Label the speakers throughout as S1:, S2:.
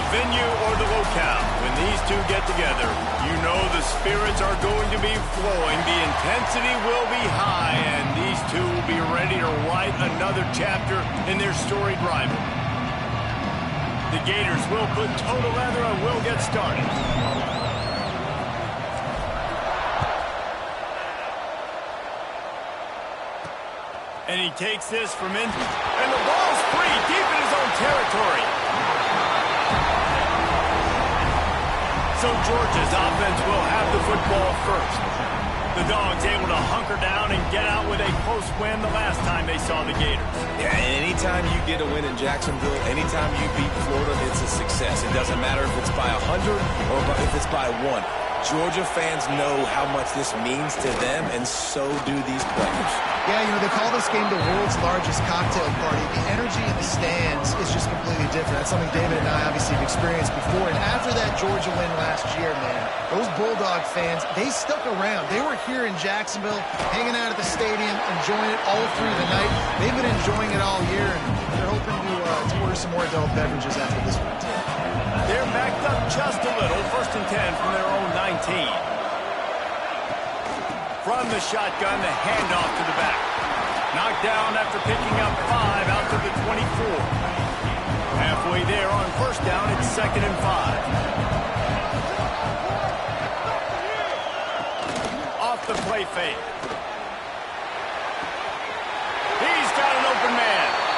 S1: venue or the locale, when these two get together, you know the spirits are going to be flowing, the intensity will be high, and these two will be ready to write another chapter in their storied rivalry. The Gators will put toe to leather and will get started. And he takes this from in, and the ball's free deep in his own territory. So Georgia's offense will have the football first. The Dogs able to hunker down and get out with a close win the last time they saw the Gators.
S2: Yeah, anytime you get a win in Jacksonville, anytime you beat Florida, it's a success. It doesn't matter if it's by 100 or if it's by 1. Georgia fans know how much this means to them, and so do these players.
S3: Yeah, you know, they call this game the world's largest cocktail party. The energy in the stands is just completely different. That's something David and I obviously have experienced before. And after that Georgia win last year, man, those Bulldog fans, they stuck around. They were here in Jacksonville, hanging out at the stadium, enjoying it all through the night. They've been enjoying it all year, and they're hoping to order some more adult beverages after this one, too.
S1: They're backed up just a little. 1st and 10 from their own 19. From the shotgun, the handoff to the back. Knocked down after picking up 5 out to the 24. Halfway there on 1st down, it's 2nd and 5. Off the play fake. He's got an open man.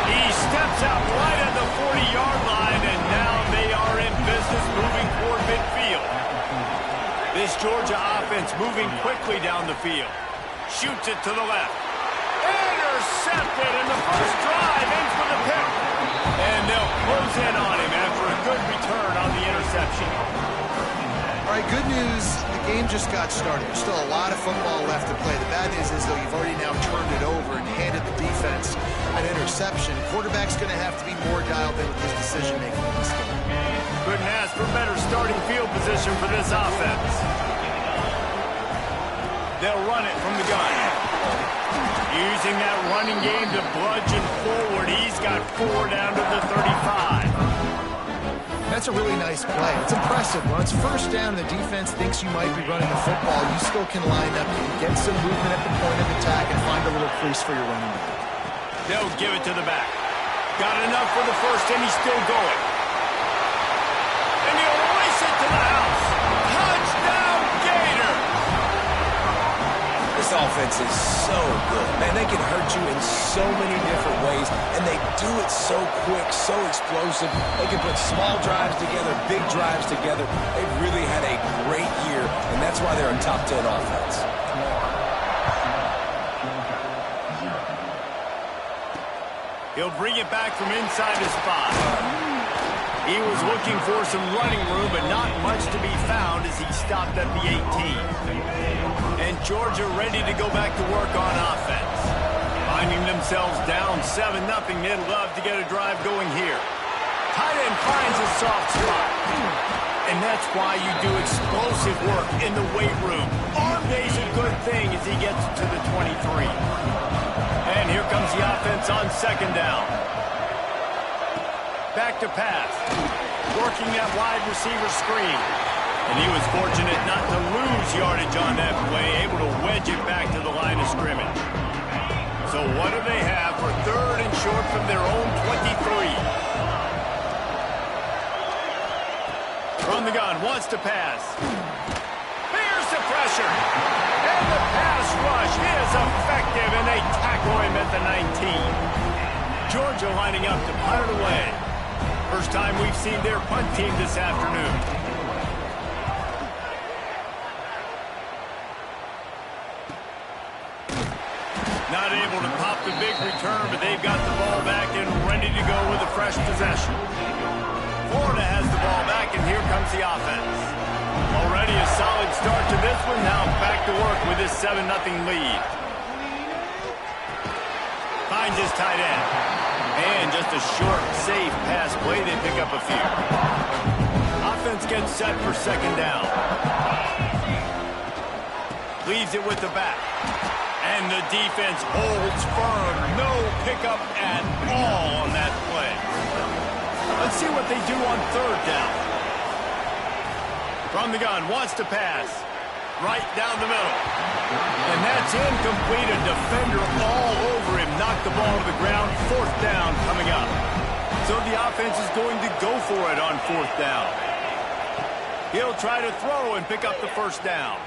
S1: He steps out right at the 40-yard line, and now they are in business moving toward midfield. This Georgia offense moving quickly down the field. Shoots it to the left. Intercepted, and the first drive ends with a pick. And they'll close in on him after a good return on the interception.
S3: All right, good news. The game just got started. There's still a lot of football left to play. The bad news is, though, you've already now turned it over and handed the defense an interception. Quarterback's going to have to be more dialed in with his decision-making in this game.
S1: Couldn't ask for better starting field position for this offense. They'll run it from the gun. Using that running game to bludgeon forward. He's got 4 down to the 35.
S3: That's a really nice play. It's impressive. When it's 1st down and the defense thinks you might be running the football, you still can line up and get some movement at the point of attack and find a little crease for your running back.
S1: They'll give it to the back. Got enough for the first, and he's still going. And he'll race it to the house. Touchdown, Gator!
S2: This offense is so good. Man, they can hurt you in so many different ways, and they do it so quick, so explosive. They can put small drives together, big drives together. They've really had a great year, and that's why they're a top 10 offense.
S1: He'll bring it back from inside his 5. He was looking for some running room, but not much to be found as he stopped at the 18. And Georgia ready to go back to work on offense. Finding themselves down 7-0, they'd love to get a drive going here. Tight end finds a soft spot. And that's why you do explosive work in the weight room. Arm day's a good thing as he gets to the 23. And here comes the offense on 2nd down. Back to pass. Working that wide receiver screen. And he was fortunate not to lose yardage on that play, able to wedge it back to the line of scrimmage. So what do they have for 3rd and short from their own 23? From the gun, wants to pass. Here's the pressure. And the pass rush is effective, and they tackle him at the 19. Georgia lining up to fire it away. First time we've seen their punt team this afternoon. Not able to pop the big return, but they've got the ball back and ready to go with a fresh possession. Florida has the ball back, and here comes the offense. Already a solid start to this one. Now back to work with this 7-0 lead. Finds his tight end. And just a short, safe pass play. They pick up a few. Offense gets set for 2nd down. Leaves it with the back. And the defense holds firm. No pickup at all on that play. Let's see what they do on third down. From the gun, wants to pass. Right down the middle. And that's incomplete. A defender all over him. Knocked the ball to the ground. Fourth down coming up. So the offense is going to go for it on fourth down. He'll try to throw and pick up the first down.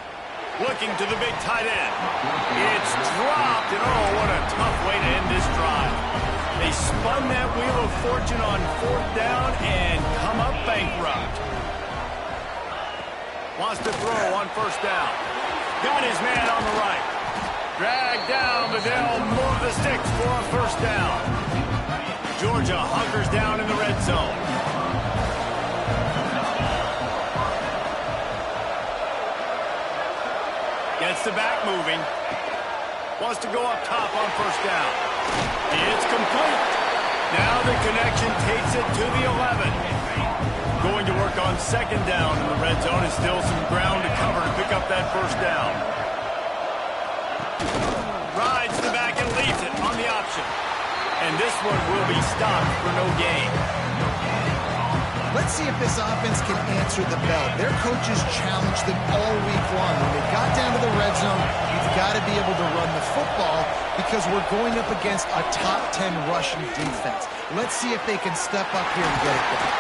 S1: Looking to the big tight end. It's dropped, and oh, what a tough way to end this drive. They spun that wheel of fortune on fourth down and come up bankrupt. Wants to throw on first down. Got his man on the right. Dragged down, but they'll move the sticks for a first down. Georgia hunkers down in the red zone. Gets the back moving. Wants to go up top on first down. It's complete. Now the connection takes it to the 11. Going to work on second down in the red zone. And still some ground to cover to pick up that first down. Rides the back and leaves it on the option. And this one will be stopped for no gain.
S3: Let's see if this offense can answer the bell. Their coaches challenged them all week long. When they got down to the red zone, you've got to be able to run the football because we're going up against a top 10 rushing defense. Let's see if they can step up here and get it done.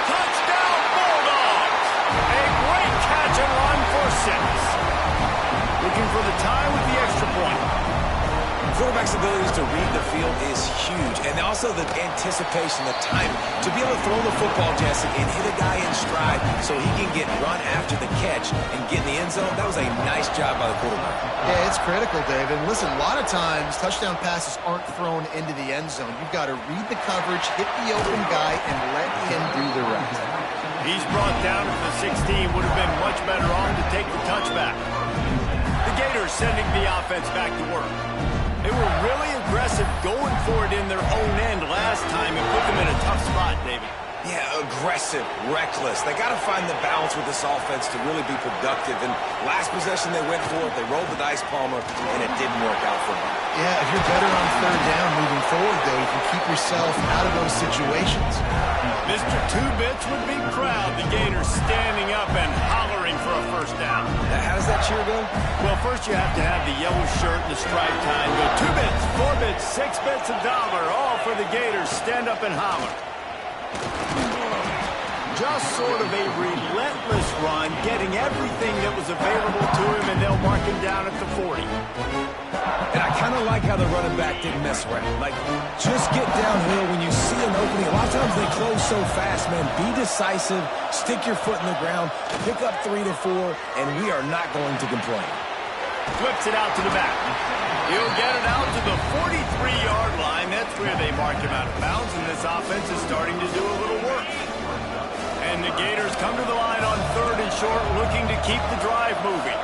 S1: Touchdown, Bulldogs! A great catch and run for 6. Looking for the tie with the extra point.
S2: Quarterback's abilities to read the field is huge, and also the anticipation, the timing. To be able to throw the football, Jesse, and hit a guy in stride so he can get run after the catch and get in the end zone, that was a nice job by the quarterback.
S3: Yeah, it's critical, David. Listen, a lot of times touchdown passes aren't thrown into the end zone. You've got to read the coverage, hit the open guy, and let him do the rest.
S1: He's brought down to the 16. Would have been much better off to take the touchback. The Gators sending the offense back to work. They were really aggressive going for it in their own end last time and put them in a tough spot, David.
S2: Yeah, aggressive, reckless. They got to find the balance with this offense to really be productive. And last possession they went for it, they rolled the dice, Palmer, and it didn't work out for them.
S3: Yeah, if you're better on third down moving forward, though, you can keep yourself out of those situations.
S1: Mr. Two-Bits would be proud. The Gators standing up and hollering for a first down.
S2: Now, how does that cheer go?
S1: Well, first you have to have the yellow shirt and the stripe tie and go 2 bits, 4 bits, 6 bits, $1, all for the Gators. Stand up and holler. Just sort of a relentless run, getting everything that was available to him, and they'll mark him down at the 40.
S2: And I kind of like how the running back didn't mess around. Like, just get downhill when you see an opening. A lot of times they close so fast, man. Be decisive, stick your foot in the ground, pick up 3 to 4, and we are not going to complain.
S1: Flips it out to the back. He'll get it out to the 43-yard line. That's where they mark him out of bounds, and this offense is starting to do a little work. And the Gators come to the line on third and short, looking to keep the drive moving.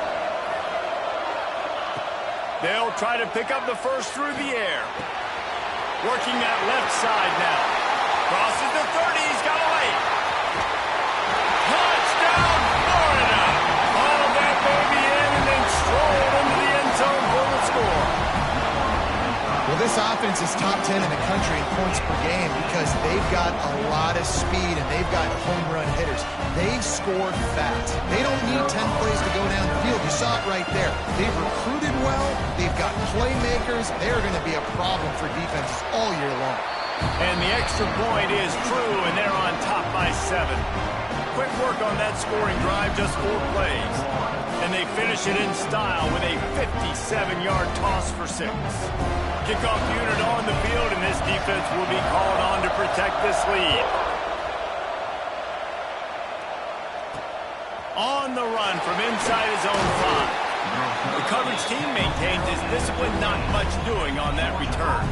S1: They'll try to pick up the first through the air. Working that left side now. Crosses the 30, he's got a lane. Touchdown, Florida! Hauled that baby in and then strolled into the end zone for the score.
S3: Well, this offense is top 10 in the country in points per game because they've got a lot of speed and they've got home run hitters. They score fast. They don't need 10 plays to go down the field. You saw it right there. They've recruited well. They've got playmakers. They're going to be a problem for defenses all year long.
S1: And the extra point is true, and they're on top by 7. Quick work on that scoring drive, just 4 plays. And they finish it in style with a 57-yard toss for 6. Kickoff unit on the field, and this defense will be called on to protect this lead. On the run from inside his own 5. The coverage team maintains his discipline, not much doing on that return.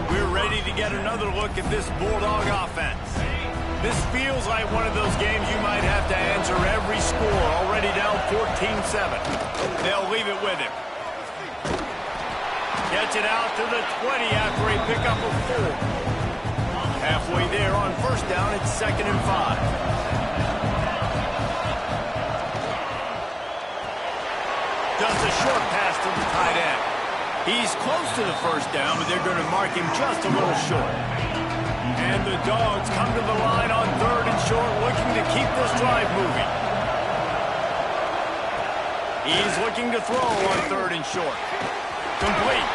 S1: We're ready to get another look at this Bulldog offense. This feels like one of those games you might have to answer every score, already down 14-7. They'll leave it with him. Gets it out to the 20 after a pickup of 4. Halfway there on first down, it's 2nd and 5. Just a short pass to the tight end. He's close to the first down, but they're going to mark him just a little short. And the Dogs come to the line on 3rd and short, looking to keep this drive moving. He's looking to throw on 3rd and short. Complete.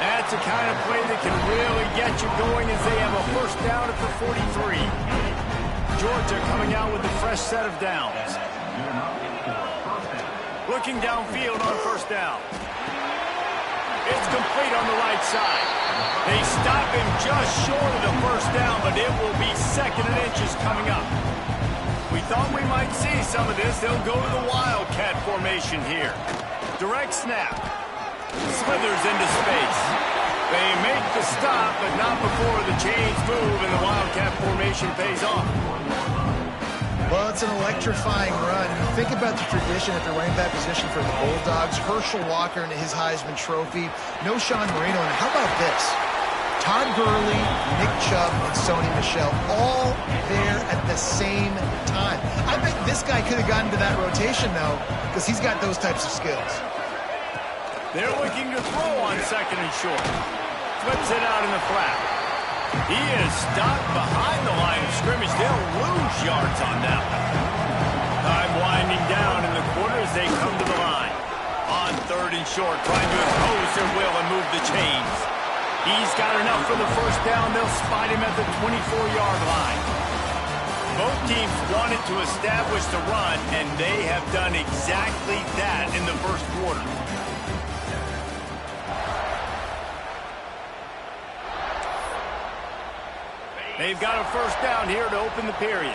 S1: That's the kind of play that can really get you going as they have a first down at the 43. Georgia coming out with a fresh set of downs. Looking downfield on first down. It's complete on the right side. They stop him just short of the first down, but it will be 2nd and inches coming up. We thought we might see some of this. They'll go to the Wildcat formation here. Direct snap. Slithers into space. They make the stop, but not before the chains move and the Wildcat formation pays off.
S3: Well, it's an electrifying run. Think about the tradition at the running back position for the Bulldogs. Herschel Walker and his Heisman Trophy. No Sean Marino. And how about this? Todd Gurley, Nick Chubb, and Sony Michel all there at the same time. I bet this guy could have gotten to that rotation, though, because he's got those types of skills.
S1: They're looking to throw on 2nd and short. Flips it out in the flat. He is stopped behind the line of scrimmage. They'll lose yards on that one. Time winding down in the quarter as they come to the line. On 3rd and short, trying to impose their will and move the chains. He's got enough for the first down. They'll spot him at the 24-yard line. Both teams wanted to establish the run, and they have done exactly that in the first quarter. They've got a first down here to open the period.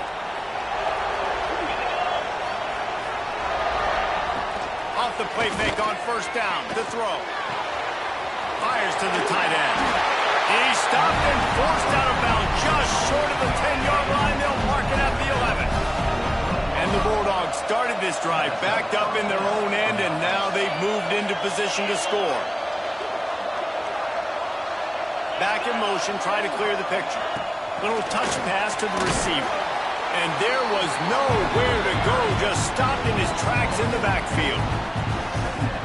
S1: Off the play fake on first down. The throw. Fires to the tight end. He's stopped and forced out of bounds just short of the 10-yard line. They'll mark it at the 11. And the Bulldogs started this drive backed up in their own end, and now they've moved into position to score. Back in motion, try to clear the picture. Little touch pass to the receiver. And there was nowhere to go, just stopped in his tracks in the backfield.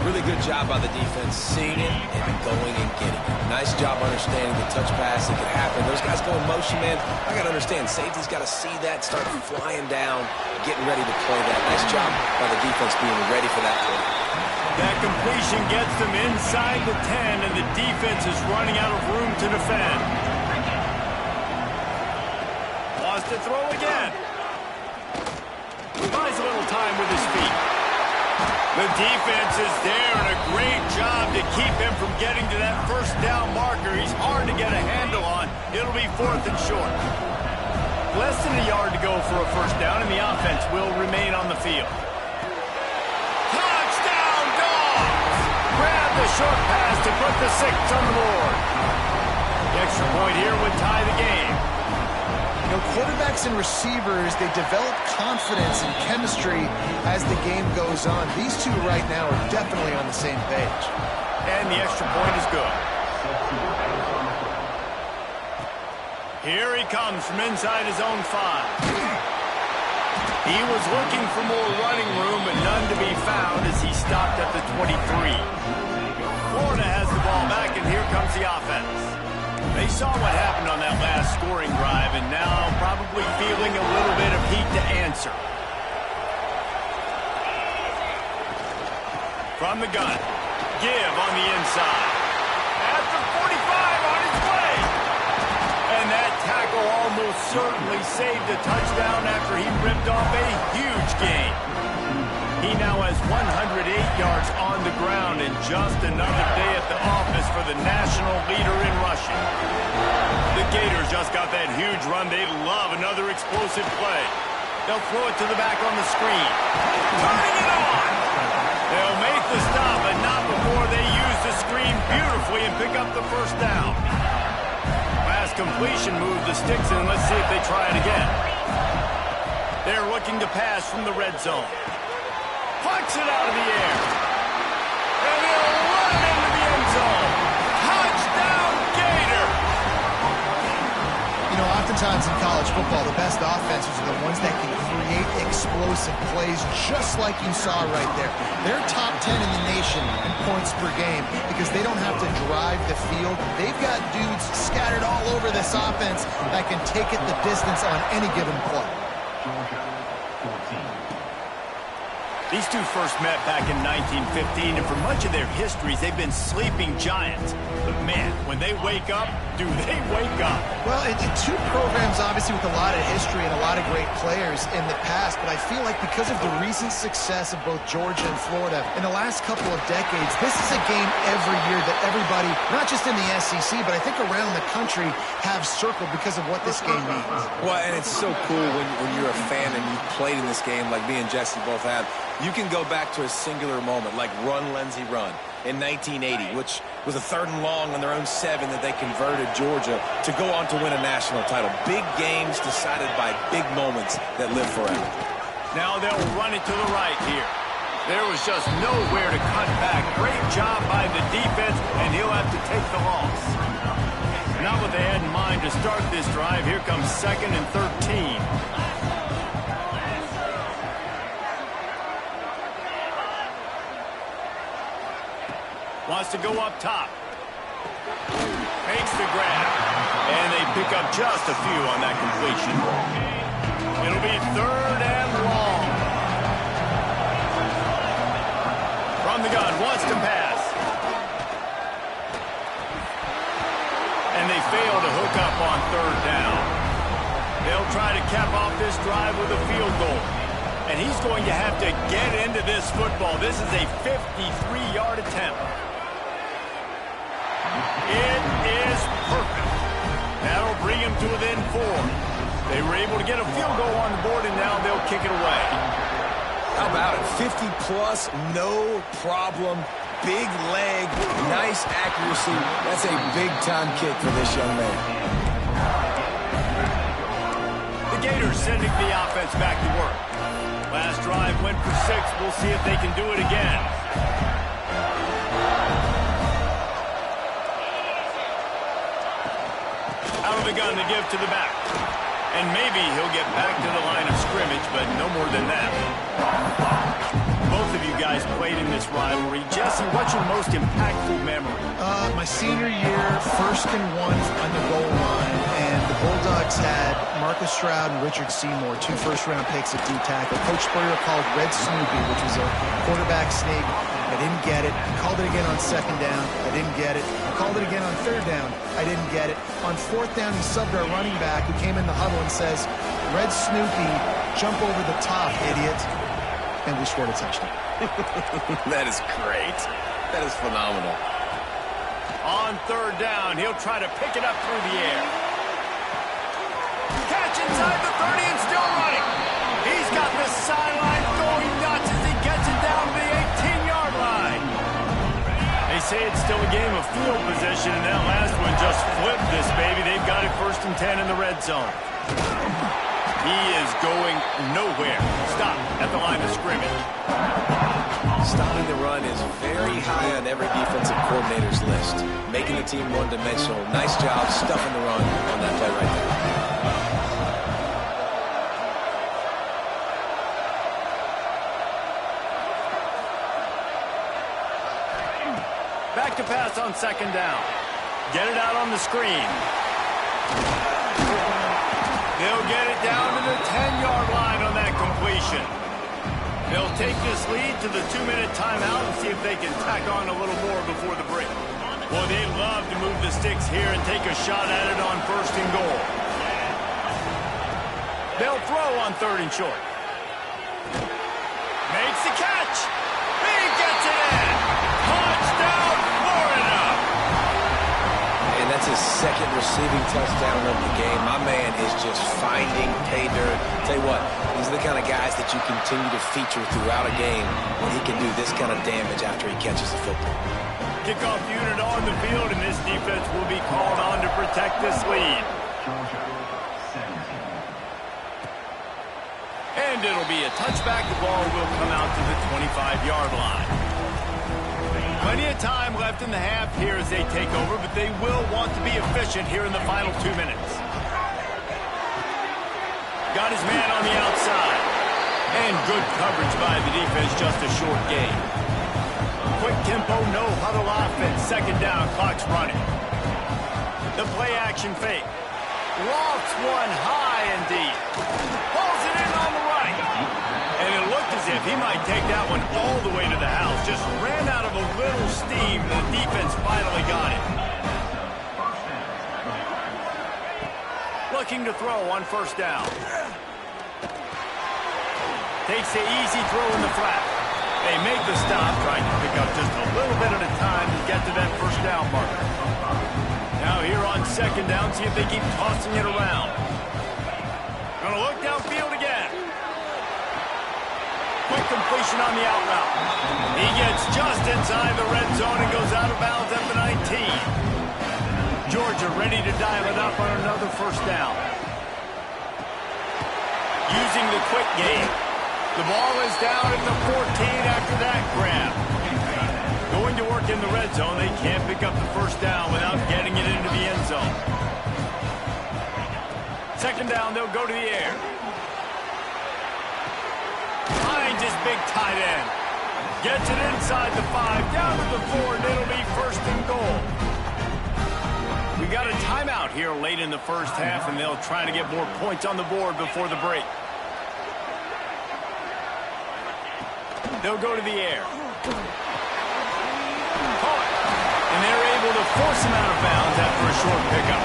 S2: Really good job by the defense, seeing it and going and getting it. Nice job understanding the touch pass that could happen. Those guys go in motion, man. I got to understand, safety's got to see that, start flying down, getting ready to play that. Nice job by the defense being ready for that play.
S1: That completion gets them inside the 10, and the defense is running out of room to defend. To throw again. Buys a little time with his feet. The defense is there, and a great job to keep him from getting to that first down marker. He's hard to get a handle on. It'll be 4th and short. Less than a yard to go for a first down, and the offense will remain on the field. Touchdown, Dogs! Grab the short pass to put the 6 on the board. The extra point here would tie the game.
S3: You know, quarterbacks and receivers, they develop confidence and chemistry as the game goes on. These two right now are definitely on the same page.
S1: And the extra point is good. Here he comes from inside his own 5. He was looking for more running room, but none to be found as he stopped at the 23. Florida has the ball back, and here comes the offense. They saw what happened on that last scoring drive, and now probably feeling a little bit of heat to answer. From the gun, give on the inside. At the 45 on his way. And that tackle almost certainly saved a touchdown after he ripped off a huge gain. He now has 108 yards on the ground and just another day at the office for the national leader in rushing. The Gators just got that huge run. They love another explosive play. They'll throw it to the back on the screen. Turning it on! They'll make the stop, but not before they use the screen beautifully and pick up the first down. Pass completion moved the sticks in. Let's see if they try it again. They're looking to pass from the red zone. Punch it out of the air. And he'll run into the end zone. Touchdown, Gator!
S3: You know, oftentimes in college football, the best offenses are the ones that can create explosive plays, just like you saw right there. They're top 10 in the nation in points per game because they don't have to drive the field. They've got dudes scattered all over this offense that can take it the distance on any given play.
S1: These two first met back in 1915, and for much of their histories, they've been sleeping giants. But man, when they wake up, do they wake up?
S3: Well, two programs, obviously, with a lot of history and a lot of great players in the past, but I feel like because of the recent success of both Georgia and Florida in the last couple of decades, this is a game every year that everybody, not just in the SEC, but I think around the country, have circled because of what this game means.
S2: Well, and it's so cool when you're a fan and you played in this game like me and Jesse both have. You can go back to a singular moment like Run, Lindsey, Run in 1980, which was a 3rd and long on their own 7 that they converted Georgia to go on to win a national title. Big games decided by big moments that live forever.
S1: Now they'll run it to the right here. There was just nowhere to cut back. Great job by the defense, and he'll have to take the loss. Not what they had in mind to start this drive. Here comes 2nd and 13. Wants to go up top. Makes the grab. And they pick up just a few on that completion. It'll be 3rd and long. From the gun, wants to pass. And they fail to hook up on 3rd down. They'll try to cap off this drive with a field goal. And he's going to have to get into this football. This is a 53-yard attempt. It is perfect. That'll bring him to within 4. They were able to get a field goal on the board, and now they'll kick it away.
S2: How about it? 50-plus, no problem. Big leg, nice accuracy. That's a big-time kick for this young man.
S1: The Gators sending the offense back to work. Last drive went for 6. We'll see if they can do it again. Out of the gun to give to the back. And maybe he'll get back to the line of scrimmage, but no more than that. Both of you guys played in this rivalry. Jesse, what's your most impactful memory?
S3: My senior year, 1st and 1 on the goal line, and the Bulldogs had Marcus Stroud and Richard Seymour, 2 first-round picks at D-tackle. Coach Spurrier called Red Snoopy, which was a quarterback sneak. I didn't get it. I called it again on 2nd down. I didn't get it. I called it again on 3rd down. I didn't get it. On 4th down, he subbed our running back who came in the huddle and says, Red Snoopy, jump over the top, idiot. And we scored a touchdown.
S2: That is great. That is phenomenal.
S1: On 3rd down, he'll try to pick it up through the air. Catch inside the 30 and still running. He's got the sideline going nuts as he gets it down to the 18-yard line. They say it's still a game of field position, and that last one just flipped this baby. They've got it 1st and 10 in the red zone. He is going nowhere. Stop at the line of scrimmage.
S2: Stopping the run is very high on every defensive coordinator's list. Making the team one-dimensional. Nice job stuffing the run on that play right there.
S1: Back to pass on 2nd down. Get it out on the screen. They'll get it down to the 10-yard line on that completion. They'll take this lead to the 2-minute timeout and see if they can tack on a little more before the break. Boy, they love to move the sticks here and take a shot at it on 1st and goal. They'll throw on 3rd and short. Makes the catch. He gets it in. Touchdown, Florida.
S2: And that's his 2nd receiving touchdown of the game. My man is just finding pay dirt. Tell you what, these are the kind of guys that you continue to feature throughout a game when he can do this kind of damage after he catches the football.
S1: Kickoff unit on the field, and this defense will be called on to protect this lead. And it'll be a touchback. The ball will come out to the 25-yard line. Plenty of time left in the half here as they take over, but they will want to be efficient here in the final 2 minutes. got his man on the outside. And good coverage by the defense, just a short gain. Quick tempo, no huddle offense. Second down, clock's running. The play action fake. Lofts one high and deep. Pulls it in on the right. And it looked as if he might take that one all the way to the house. Just ran out of a little steam. The defense finally got it. Looking to throw on first down. Takes the easy throw in the flat. They make the stop, trying to pick up just a little bit at a time to get to that first down marker. Now here on second down, see if they keep tossing it around. Gonna look downfield again. Quick completion on the out route. He gets just inside the red zone and goes out of bounds at the 19. Georgia ready to dial it up on another first down. Using the quick game. The ball is down at the 14 after that grab. Going to work in the red zone. They can't pick up the first down without getting it into the end zone. Second down, they'll go to the air. Finds his big tight end. Gets it inside the 5, down to the 4, and it'll be first and goal. We got a timeout here late in the first half, and they'll try to get more points on the board before the break. They'll go to the air. Caught. And they're able to force him out of bounds after a short pickup.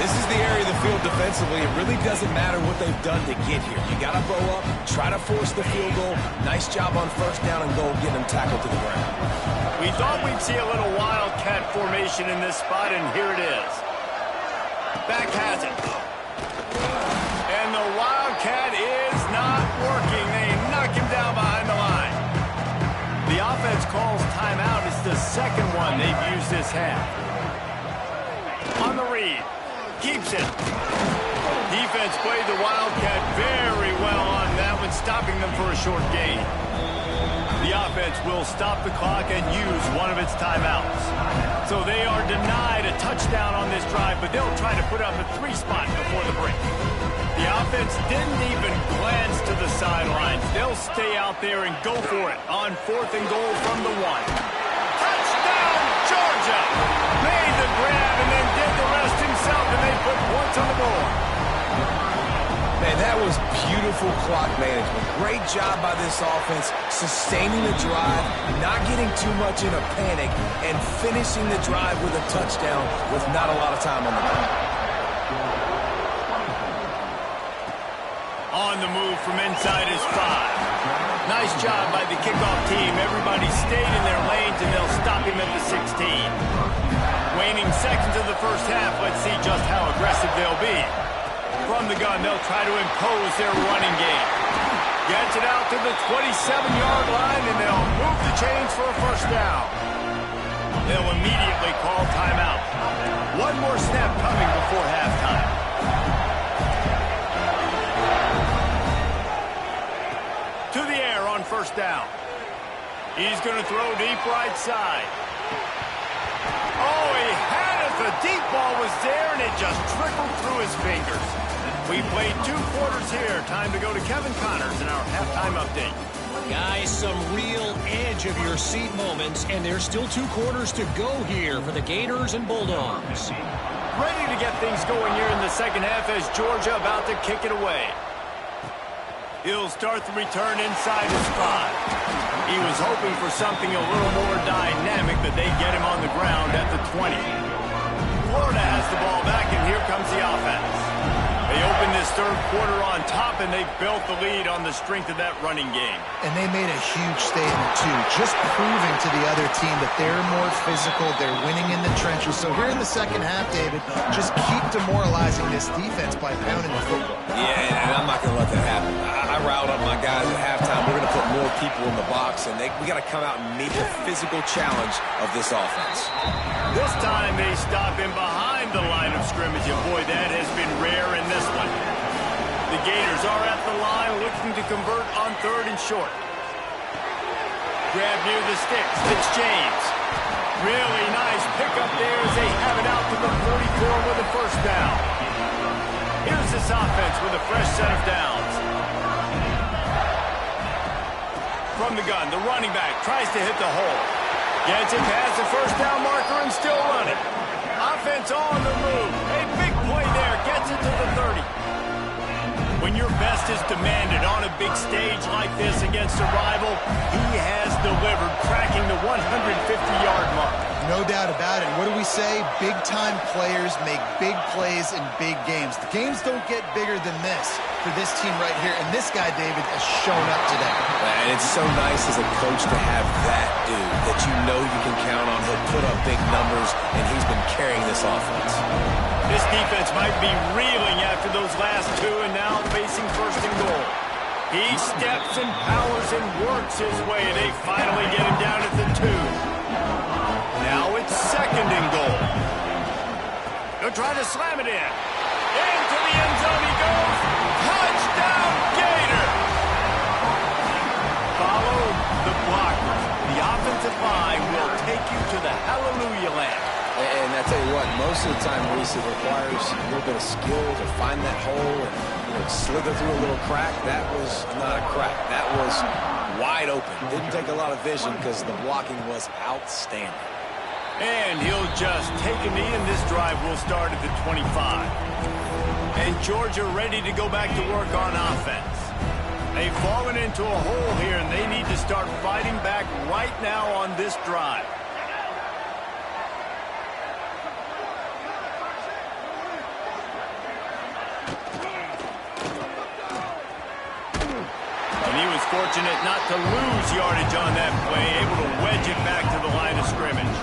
S2: This is the area of the field defensively. It really doesn't matter what they've done to get here. You got to blow up, try to force the field goal. Nice job on first down and goal, getting them tackled to the ground.
S1: We thought we'd see a little wildcat formation in this spot, and here it is. Back has it. And the wildcat is not working. They knock him down behind the line. The offense calls timeout. It's the second one they've used this half. On the read. Keeps it. Defense played the wildcat very well on that one, stopping them for a short gain. The offense will stop the clock and use one of its timeouts. So they are denied a touchdown on this drive, but they'll try to put up a 3 spot before the break. The offense didn't even glance to the sidelines. They'll stay out there and go for it on 4th and goal from the 1. Touchdown, Georgia! Made the grab and then did the rest himself, and they put points on the board.
S2: Man, that was beautiful clock management. Great job by this offense, sustaining the drive, not getting too much in a panic, and finishing the drive with a touchdown with not a lot of time on the clock.
S1: On the move from inside his 5. Nice job by the kickoff team. Everybody stayed in their lanes, and they'll stop him at the 16. Waning seconds of the first half. Let's see just how aggressive they'll be. From the gun, they'll try to impose their running game. Gets it out to the 27-yard line, and they'll move the chains for a first down. They'll immediately call timeout. One more snap coming before halftime. To the air on first down. He's going to throw deep right side. Oh, he had it. The deep ball was there, and it just trickled through his fingers. We played 2 quarters here. Time to go to Kevin Connors in our halftime update.
S4: Guys, some real edge-of-your-seat moments, and there's still 2 quarters to go here for the Gators and Bulldogs.
S1: Ready to get things going here in the second half as Georgia about to kick it away. He'll start the return inside his 5. He was hoping for something a little more dynamic, but they get him on the ground at the 20. Florida has the ball back, and here comes the offense. They open this third quarter on top, and they built the lead on the strength of that running game.
S3: And they made a huge statement, too, just proving to the other team that they're more physical, they're winning in the trenches. So here in the second half, David, just keep demoralizing this defense by pounding the football.
S2: Yeah, and I'm not going to let that happen. I riled up my guys at halftime. We're going to put more people in the box, and we got to come out and meet the physical challenge of this offense.
S1: This time they stop him behind the line of scrimmage, and boy, that has been rare in this one. The Gators are at the line looking to convert on 3rd and short. Grab near the sticks. It's James. Really nice pickup there as they have it out to the 44 with a first down. Here's this offense with a fresh set of downs. From the gun, the running back tries to hit the hole. Gets it past the first down marker and still running. Offense on the move. A big play there. Gets it to the 30. When your best is demanded on a big stage like this against a rival, he has delivered, cracking the 150-yard mark.
S3: No doubt about it. What do we say? Big-time players make big plays in big games. The games don't get bigger than this for this team right here. And this guy, David, has shown up today.
S2: And it's so nice as a coach to have that dude that you know you can count on. He'll put up big numbers, and he's been carrying this offense.
S1: This defense might be reeling after those last two and now facing first and goal. He steps and powers and works his way. They finally get him down at the 2. Now it's second and goal. They'll try to slam it in. Into the end zone he goes. Touchdown, Gator! Follow the blockers. The offensive line will take you to the hallelujah land.
S2: And I tell you what, most of the time, Reese, it requires a little bit of skill to find that hole and slither through a little crack. That was not a crack. That was wide open. Didn't take a lot of vision because the blocking was outstanding.
S1: And he'll just take a knee, and this drive will start at the 25. And Georgia ready to go back to work on offense. They've fallen into a hole here, and they need to start fighting back right now on this drive. Fortunate not to lose yardage on that play, able to wedge it back to the line of scrimmage.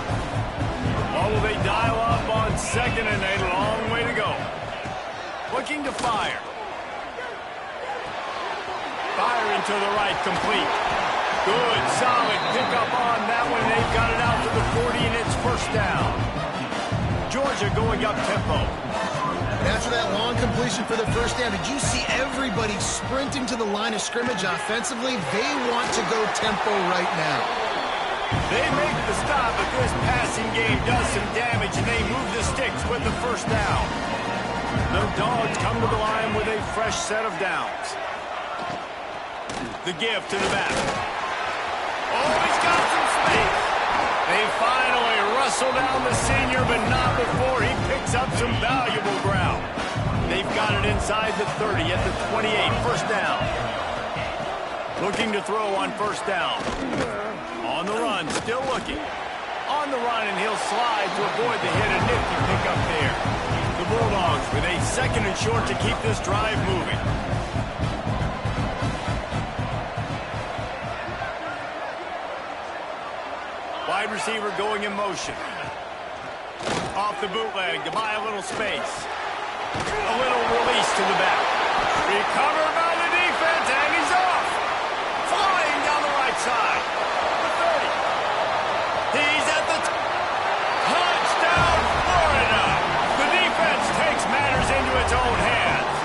S1: Or will they dial up on second, and a long way to go. Looking to fire. Fire into the right, complete. Good, solid pickup on that one. They've got it out to the 40, and it's first down. Georgia going up tempo.
S3: After that long completion for the first down, did you see everybody sprinting to the line of scrimmage offensively? They want to go tempo right now.
S1: They make the stop, but this passing game does some damage, and they move the sticks with the first down. The Dogs come to the line with a fresh set of downs. The give to the back. Oh, he's got some space. They finally wrestle down the senior, but not before he picks up some valuable ground. They've got it inside the 30 at the 28, first down. Looking to throw on first down. On the run, still looking. On the run, and he'll slide to avoid the hit. A nifty pickup there. The Bulldogs with a second and short to keep this drive moving. Wide receiver going in motion. Off the bootleg to buy a little space. A little release to the back. Recovered by the defense, and he's off. Flying down the right side. The 30. He's at the touchdown, Florida. The defense takes matters into its own hands.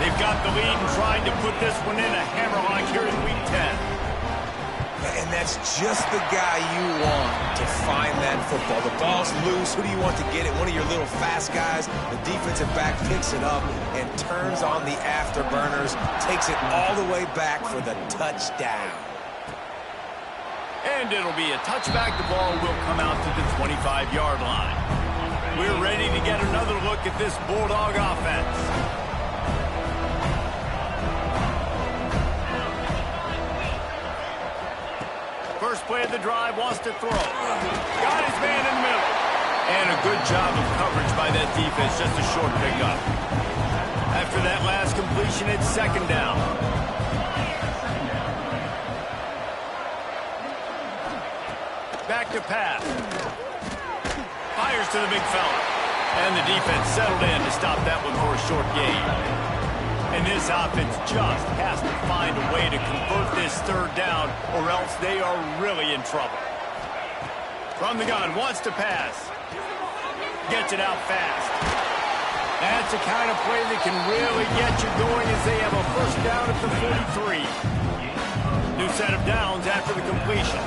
S1: They've got the lead and trying to put this one in a hammerlock here in Week 10.
S2: And that's just the guy you want to find that football. The ball's loose. Who do you want to get it? One of your little fast guys. The defensive back picks it up and turns on the afterburners, takes it all the way back for the touchdown.
S1: And it'll be a touchback. The ball will come out to the 25-yard line. We're ready to get another look at this Bulldog offense. First play of the drive, wants to throw. Got his man in the middle. And a good job of coverage by that defense, just a short pickup. After that last completion, it's second down. Back to pass. Fires to the big fella. And the defense settled in to stop that one for a short gain. And this offense just has to find a way to convert this third down, or else they are really in trouble. From the gun, wants to pass. Gets it out fast. That's the kind of play that can really get you going as they have a first down at the 43. New set of downs after the completion.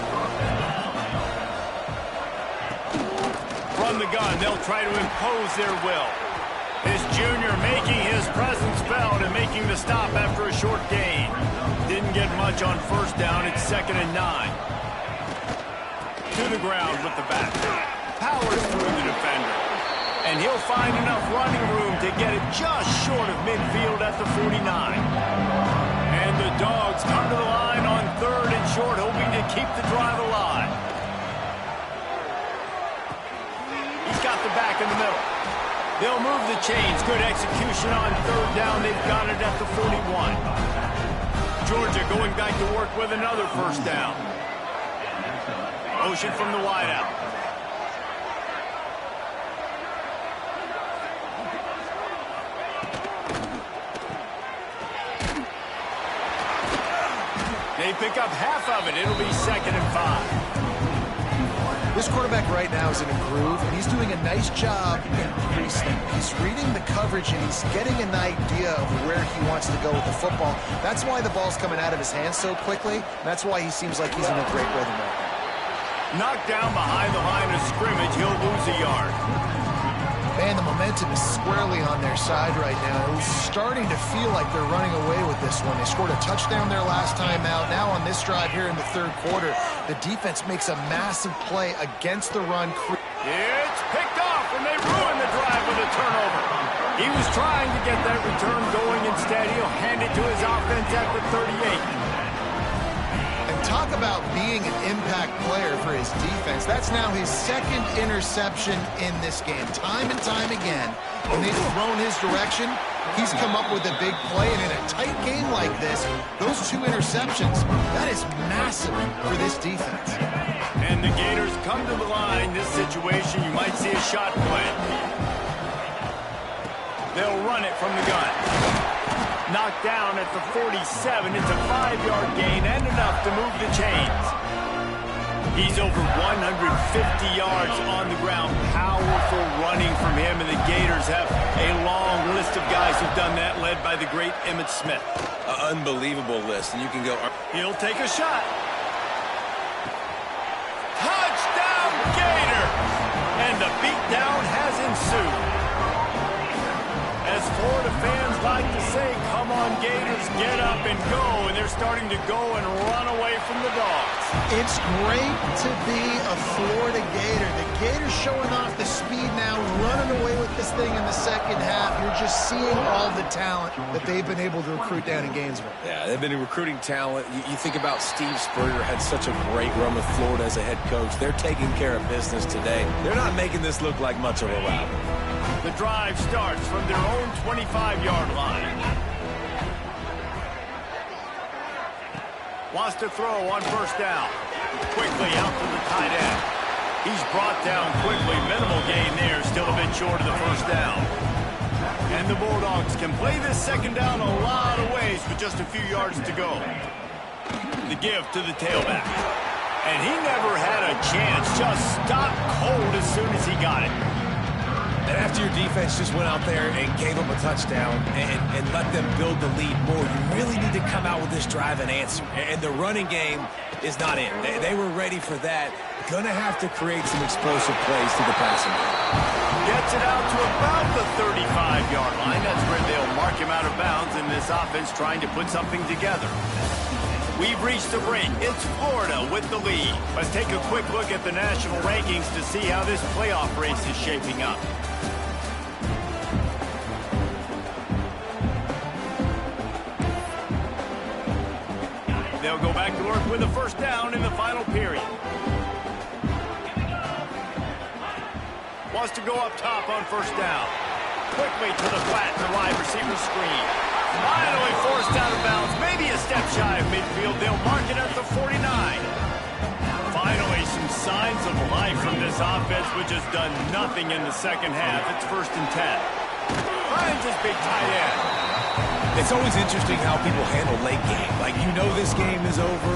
S1: From the gun, they'll try to impose their will. This Jr. making his presence felt and making the stop after a short gain. Didn't get much on first down. It's 2nd and 9. To the ground with the back. Powers through the defender. And he'll find enough running room to get it just short of midfield at the 49. And the Dogs come to the line on 3rd and short, hoping to keep the drive alive. He's got the back in the middle. They'll move the chains. Good execution on 3rd down. They've got it at the 41. Georgia going back to work with another first down. Motion from the wideout. They pick up half of it. It'll be 2nd and 5.
S3: This quarterback right now is in a groove, and he's doing a nice job in pre-snap. He's reading the coverage, and he's getting an idea of where he wants to go with the football. That's why the ball's coming out of his hands so quickly. And that's why he seems like he's in a great rhythm right now.
S1: Knocked down behind the line of scrimmage. He'll lose a yard.
S3: Man, the momentum is squarely on their side right now. It was starting to feel like they're running away with this one. They scored a touchdown their last time out. Now on this drive here in the 3rd quarter, the defense makes a massive play against the run.
S1: It's picked off, and they ruin the drive with a turnover. He was trying to get that return going. Instead, he'll hand it to his offense at the 38.
S3: Talk about being an impact player for his defense. That's now his 2nd interception in this game. Time and time again, when they've thrown his direction, he's come up with a big play. And in a tight game like this, those 2 interceptions, that is massive for this defense.
S1: And the Gators come to the line. This situation, you might see a shot play. They'll run it from the gun. Knocked down at the 47. It's a 5-yard gain and enough to move the chains. He's over 150 yards on the ground. Powerful running from him, and the Gators have a long list of guys who've done that, led by the great Emmitt Smith.
S2: Unbelievable list, and you can go...
S1: He'll take a shot. Touchdown, Gator! And the beatdown has ensued. As Florida fans like to say, come on, Gators, get up and go. And they're starting to go and run away from the Dogs.
S3: It's great to be a Florida Gator. The Gators showing off the speed now, running away with this thing in the 2nd half. You're just seeing all the talent that they've been able to recruit down in Gainesville.
S2: Yeah, they've been recruiting talent. You think about Steve Spurrier, had such a great run with Florida as a head coach. They're taking care of business today. They're not making this look like much of a rival.
S1: The drive starts from their own 25-yard line. Wants to throw on first down. Quickly out to the tight end. He's brought down quickly. Minimal gain there. Still a bit short of the first down. And the Bulldogs can play this 2nd down a lot of ways with just a few yards to go. The give to the tailback. And he never had a chance. Just stopped cold as soon as he got it.
S2: And after your defense just went out there and gave up a touchdown and let them build the lead more, you really need to come out with this drive and answer. And the running game is not in. They were ready for that. Going to have to create some explosive plays to the passing game.
S1: Gets it out to about the 35-yard line. That's where they'll mark him out of bounds in this offense trying to put something together. We've reached the break. It's Florida with the lead. Let's take a quick look at the national rankings to see how this playoff race is shaping up. They'll go back to work with a first down in the final period. Wants to go up top on first down. Quickly to the flat, the wide receiver screen. Finally forced out of bounds. Maybe a step shy of midfield. They'll mark it at the 49. Finally, some signs of life from this offense, which has done nothing in the 2nd half. It's 1st and 10. Finds his big tight end.
S2: It's always interesting how people handle late game. Like, you know this game is over.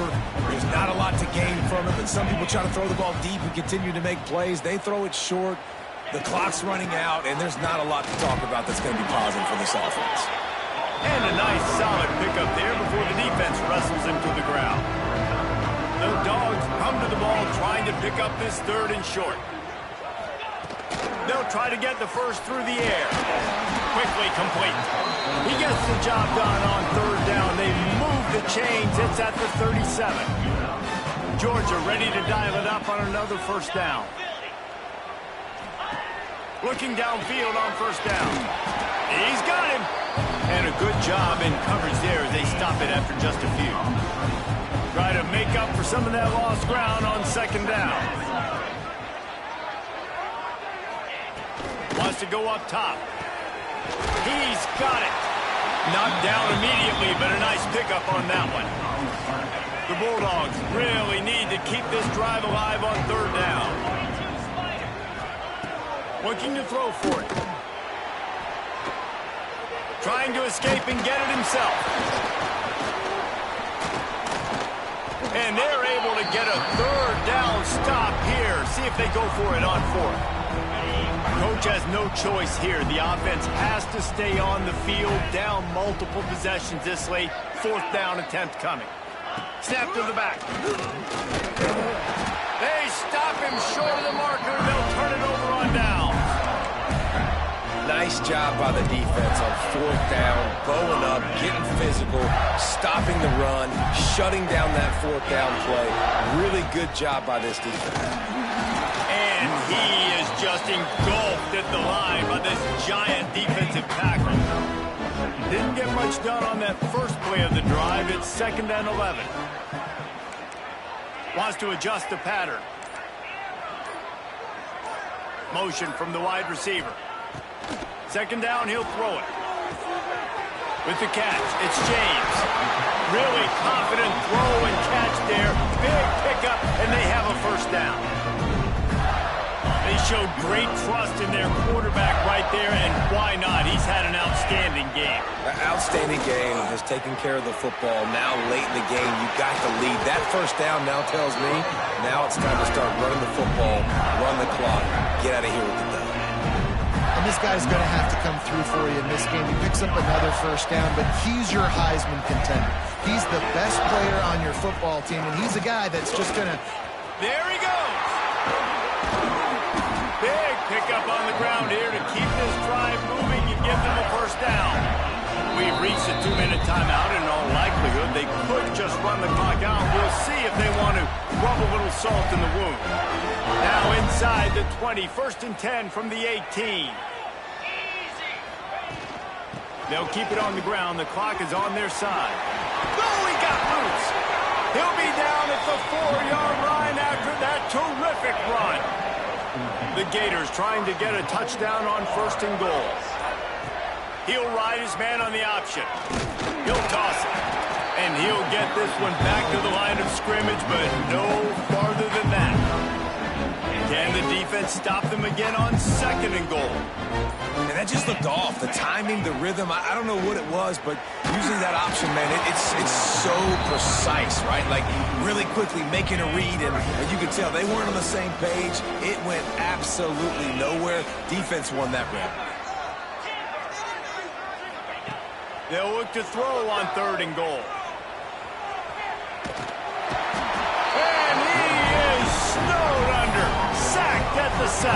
S2: There's not a lot to gain from it, but some people try to throw the ball deep and continue to make plays. They throw it short. The clock's running out, and there's not a lot to talk about that's going to be positive for this offense.
S1: And a nice, solid pickup there before the defense wrestles him to the ground. The Dogs come to the ball trying to pick up this 3rd and short. They'll try to get the first through the air. quickly complete. He gets the job done on third down. They move the chains. It's at the 37. Georgia ready to dial it up on another first down. Looking downfield on first down. He's got him. And a good job in coverage there as they stop it after just a few. Try to make up for some of that lost ground on second down. Wants to go up top. He's got it. Knocked down immediately, but a nice pickup on that one. The Bulldogs really need to keep this drive alive on third down. Looking to throw for it. Trying to escape and get it himself. And they're able to get a third down stop here. See if they go for it on fourth. Coach has no choice here. The offense has to stay on the field, down multiple possessions this late. Fourth down attempt coming. Snap to the back. They stop him short of the marker. They'll turn it over on down.
S2: Nice job by the defense on fourth down, bowing up, getting physical, stopping the run, shutting down that fourth down play. Really good job by this defense.
S1: And he is just engulfed at the line by this giant defensive tackle. Didn't get much done on that first play of the drive. It's 2nd and 11. Wants to adjust the pattern. Motion from the wide receiver. Second down, he'll throw it. With the catch, it's James. Really confident throw and catch there. Big pickup, and they have a first down. They showed great trust in their quarterback right there, and why not? He's had an outstanding game.
S2: An outstanding game, has taken care of the football. Now late in the game, you got the lead. That first down now tells me now it's time to start running the football, run the clock, get out of here with the dub.
S3: And this guy's going to have to come through for you in this game. He picks up another first down, but he's your Heisman contender. He's the best player on your football team, and he's a guy that's just going to...
S1: There he goes. Big pickup on the ground here to keep this drive moving and give them a first down. We've reached a 2-minute timeout. In all likelihood, they could just run the clock out. We'll see if they want to rub a little salt in the wound. Now inside the 20, 1st and 10 from the 18. They'll keep it on the ground. The clock is on their side. Oh, he got loose. He'll be down at the 4-yard line after that terrific run. The Gators trying to get a touchdown on 1st and goal. He'll ride his man on the option. He'll toss it. And he'll get this one back to the line of scrimmage, but no farther than that. Can the defense stop them again on 2nd and goal?
S2: And that just looked off. The timing, the rhythm, I don't know what it was, but using that option, man, it's so precise, right? Like, really quickly making a read, and you could tell they weren't on the same page. It went absolutely nowhere. Defense won that round.
S1: They'll look to throw on 3rd and goal. And he is snowed under. Sacked at the 7.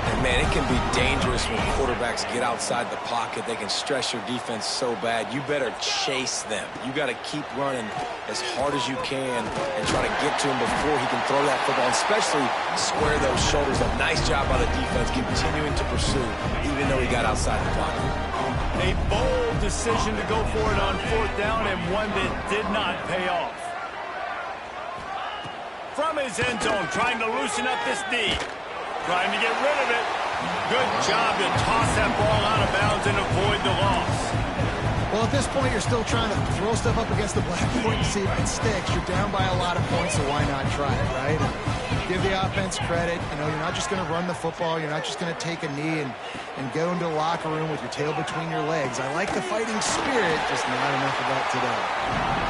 S2: And man, it can be dangerous when quarterbacks get outside the pocket. They can stress your defense so bad. You better chase them. You got to keep running as hard as you can and try to get to him before he can throw that football, and especially square those shoulders up. Nice job by the defense continuing to pursue, even though he got outside the pocket.
S1: A bold decision to go for it on 4th down, and one that did not pay off. From his end zone, trying to loosen up this D. Trying to get rid of it. Good job to toss that ball out of bounds and avoid the loss.
S3: Well, at this point, you're still trying to throw stuff up against the black point to see if it sticks. You're down by a lot of points, so why not try it, right? Give the offense credit. You know, you're not just going to run the football. You're not just going to take a knee and go into the locker room with your tail between your legs. I like the fighting spirit, just not enough of that today.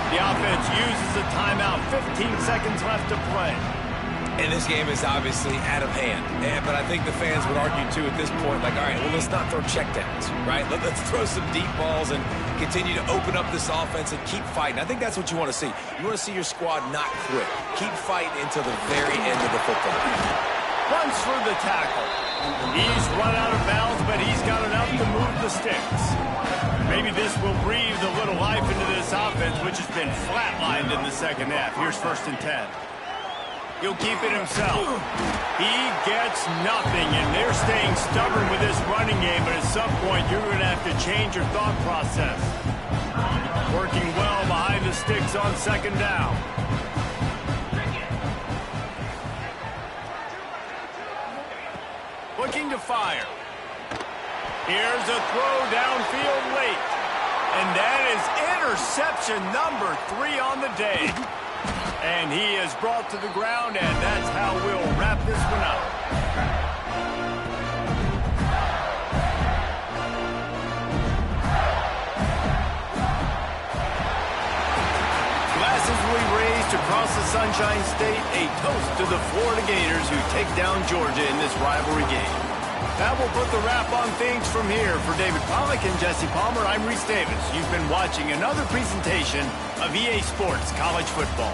S1: The offense uses a timeout. 15 seconds left to play.
S2: And this game is obviously out of hand. But I think the fans would argue, too, at this point, like, all right, well, let's not throw checkdowns, right? Let's throw some deep balls and continue to open up this offense and keep fighting. I think that's what you want to see. You want to see your squad not quit. Keep fighting until the very end of the football game.
S1: Runs for the tackle. He's run out of bounds, but he's got enough to move the sticks. Maybe this will breathe a little life into this offense, which has been flatlined in the second half. Here's 1st and 10. He'll keep it himself. He gets nothing, and they're staying stubborn with this running game, but at some point you're going to have to change your thought process. Working well behind the sticks on 2nd down. Looking to fire. Here's a throw downfield late. And that is interception number 3 on the day. And he is brought to the ground, and that's how we'll wrap this one up. Glasses will be raised across the Sunshine State, a toast to the Florida Gators who take down Georgia in this rivalry game. That will put the wrap on things from here. For David Pollack and Jesse Palmer, I'm Reese Davis. You've been watching another presentation of EA Sports College Football.